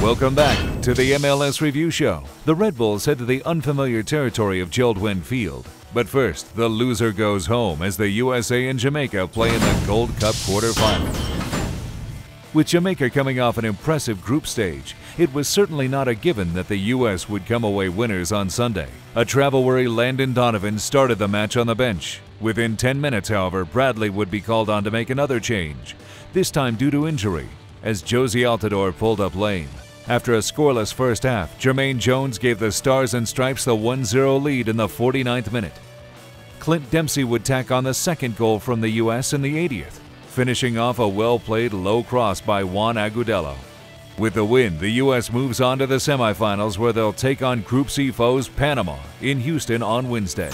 Welcome back to the MLS Review Show. The Red Bulls head to the unfamiliar territory of Geraldine Field. But first, the loser goes home as the USA and Jamaica play in the Gold Cup quarterfinals. With Jamaica coming off an impressive group stage, it was certainly not a given that the U.S. would come away winners on Sunday. A travel-weary Landon Donovan started the match on the bench. Within 10 minutes, however, Bradley would be called on to make another change, this time due to injury, as Josie Altidore pulled up lame. After a scoreless first half, Jermaine Jones gave the Stars and Stripes the 1-0 lead in the 49th minute. Clint Dempsey would tack on the second goal from the U.S. in the 80th, finishing off a well-played low cross by Juan Agudelo. With the win, the U.S. moves on to the semifinals where they'll take on Group C foes Panama in Houston on Wednesday.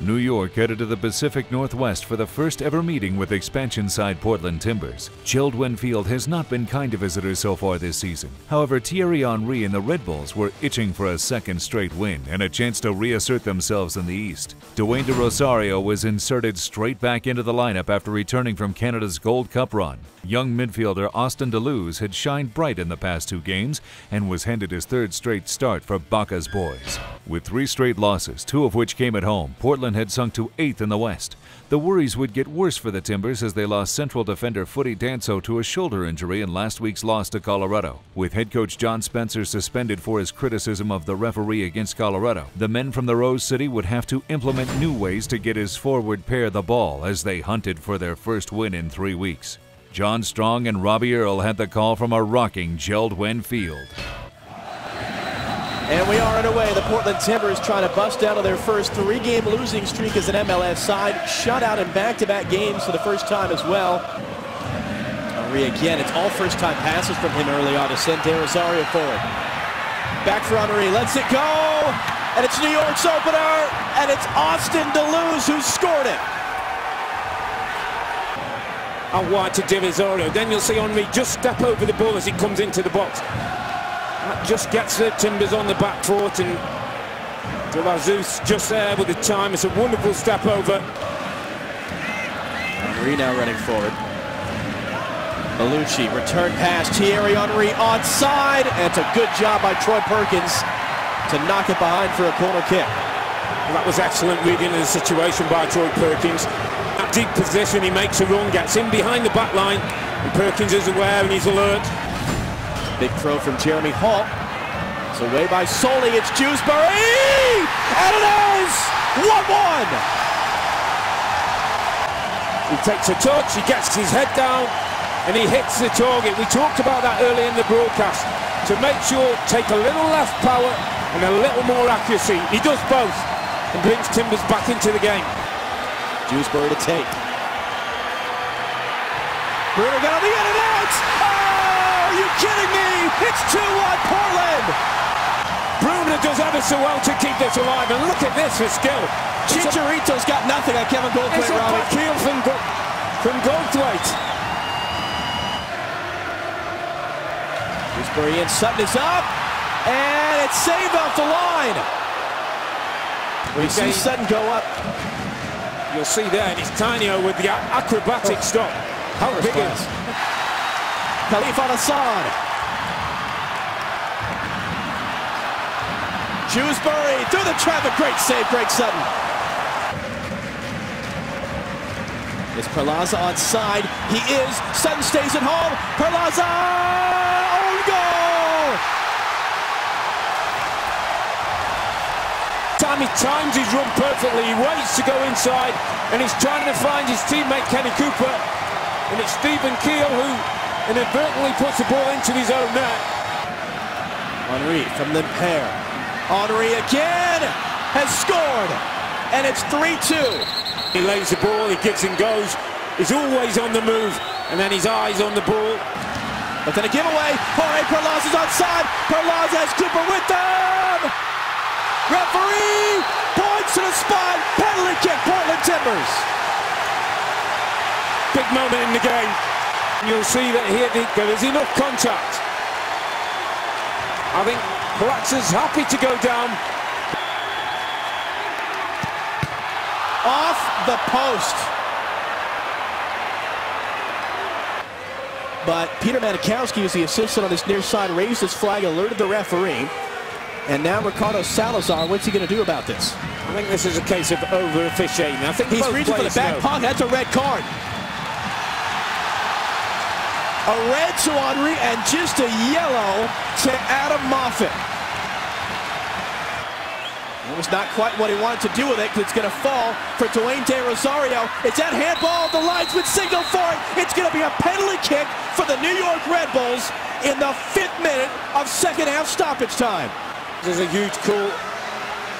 New York headed to the Pacific Northwest for the first ever meeting with expansion side Portland Timbers. Geraldine Field has not been kind to visitors so far this season. However, Thierry Henry and the Red Bulls were itching for a second straight win and a chance to reassert themselves in the East. Dwayne De Rosario was inserted straight back into the lineup after returning from Canada's Gold Cup run. Young midfielder Austin Deleuze had shined bright in the past 2 games and was handed his 3rd straight start for Baca's boys. With 3 straight losses, 2 of which came at home, Portland had sunk to 8th in the West. The worries would get worse for the Timbers as they lost central defender Footy Danso to a shoulder injury in last week's loss to Colorado. With head coach John Spencer suspended for his criticism of the referee against Colorado, the men from the Rose City would have to implement new ways to get his forward pair the ball as they hunted for their first win in 3 weeks. John Strong and Robbie Earle had the call from a rocking Geraldine Field. And we are underway. The Portland Timbers trying to bust out of their first 3-game losing streak as an MLS side. Shut out in back-to-back games for the first time as well. Henry again. It's all first-time passes from him early on to send De Rosario forward. Back for Henry. Lets it go. And it's New York's opener. And it's Austin Deleuze who scored it. Out wide to De Rosario. Then you'll see Henry just step over the ball as it comes into the box. That just gets the Timbers on the back foot, and De Rosario just there with the time. It's a wonderful step over. Henry now running forward. Bellucci, return pass, Thierry Henry onside, and it's a good job by Troy Perkins to knock it behind for a corner kick. That was excellent reading of the situation by Troy Perkins. That deep position, he makes a run, gets in behind the back line, and Perkins is aware and he's alert. Big throw from Jeremy Hall. It's away by Soley. It's Dewsbury! And it is 1-1! He takes a touch, he gets his head down, and he hits the target. We talked about that early in the broadcast. To make sure, take a little less power and a little more accuracy. He does both and brings Timbers back into the game. Dewsbury to take. Bruno got on the in and out! Oh, are you kidding me? It's 2-1 Portland! Bruno does ever so well to keep this alive, and look at this for skill. Chicharito's got nothing on Kevin Goldthwait. It's a back heel from Goldthwait. Dewsbury in, Sutton is up, and it's saved off the line. We see Sutton go up. You'll see there, and it's Tainio with the acrobatic stop. How big is Khalif Al-Assad. Dewsbury through the traffic. Great save, Greg Sutton. It's Perlaza onside. He is. Sutton stays at home. Perlaza! Own goal! He times his run perfectly. He waits to go inside, and he's trying to find his teammate Kenny Cooper. And it's Stephen Keel who inadvertently puts the ball into his own net. Henry from Lemper. Henry again has scored, and it's 3-2. He lays the ball, he gives and goes. He's always on the move, and then his eyes on the ball. But then a giveaway. Jorge Perlaza's onside. Perlaza has Cooper with them. Referee points to the spot. Penalty kick, Portland Timbers. Big moment in the game. You'll see that here there is enough contact. I think Palaxa's happy to go down. Off the post. But Peter Manikowski, who's the assistant on this near side, raised his flag, alerted the referee. And now Ricardo Salazar, what's he going to do about this? I think this is a case of over-officiating. I think he's reaching for the back pocket. That's a red card. A red to Henry and just a yellow to Adam Moffat. It was not quite what he wanted to do with it, because it's going to fall for Dwayne De Rosario. It's that handball. The linesman signaled for it. It's going to be a penalty kick for the New York Red Bulls in the 5th minute of second half stoppage time. This is a huge call.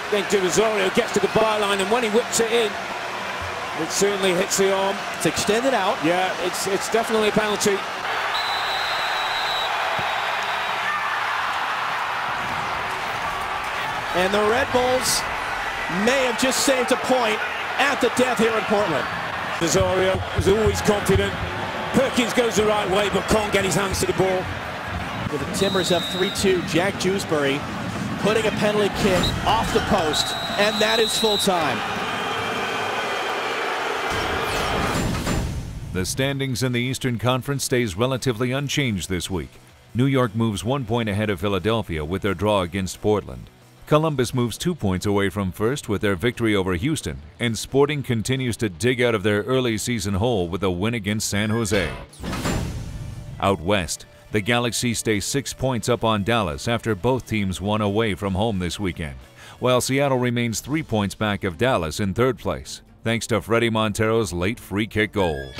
Then De Rosario gets to the byline, and when he whips it in, it certainly hits the arm. It's extended out. Yeah, it's definitely a penalty. And the Red Bulls may have just saved a point at the death here in Portland. Rosario is always confident. Perkins goes the right way, but can't get his hands to the ball. With the Timbers up 3-2, Jack Jewsbury putting a penalty kick off the post, and that is full time. The standings in the Eastern Conference stays relatively unchanged this week. New York moves 1 point ahead of Philadelphia with their draw against Portland. Columbus moves 2 points away from first with their victory over Houston, and Sporting continues to dig out of their early season hole with a win against San Jose. Out west, the Galaxy stay 6 points up on Dallas after both teams won away from home this weekend, while Seattle remains 3 points back of Dallas in third place, thanks to Fredy Montero's late free kick goal.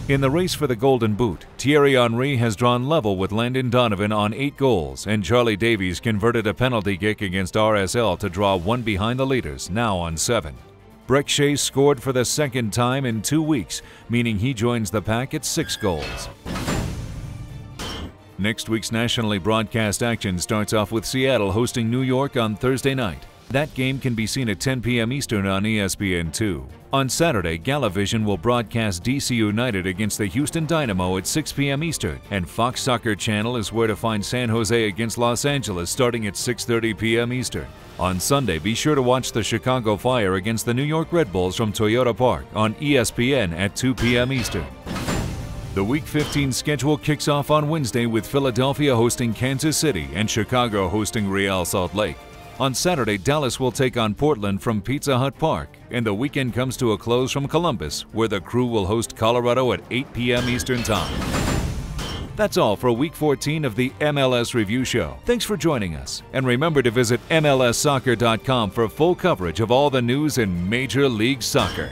In the race for the Golden Boot, Thierry Henry has drawn level with Landon Donovan on 8 goals, and Charlie Davies converted a penalty kick against RSL to draw one behind the leaders, now on 7. Brek Shea scored for the 2nd time in 2 weeks, meaning he joins the pack at 6 goals. Next week's nationally broadcast action starts off with Seattle hosting New York on Thursday night. That game can be seen at 10 p.m. Eastern on ESPN2. On Saturday, Galavision will broadcast DC United against the Houston Dynamo at 6 p.m. Eastern, and Fox Soccer Channel is where to find San Jose against Los Angeles starting at 6:30 p.m. Eastern. On Sunday, be sure to watch the Chicago Fire against the New York Red Bulls from Toyota Park on ESPN at 2 p.m. Eastern. The Week 15 schedule kicks off on Wednesday with Philadelphia hosting Kansas City and Chicago hosting Real Salt Lake. On Saturday, Dallas will take on Portland from Pizza Hut Park, and the weekend comes to a close from Columbus, where the Crew will host Colorado at 8 p.m. Eastern Time. That's all for Week 14 of the MLS Review Show. Thanks for joining us, and remember to visit MLSsoccer.com for full coverage of all the news in Major League Soccer.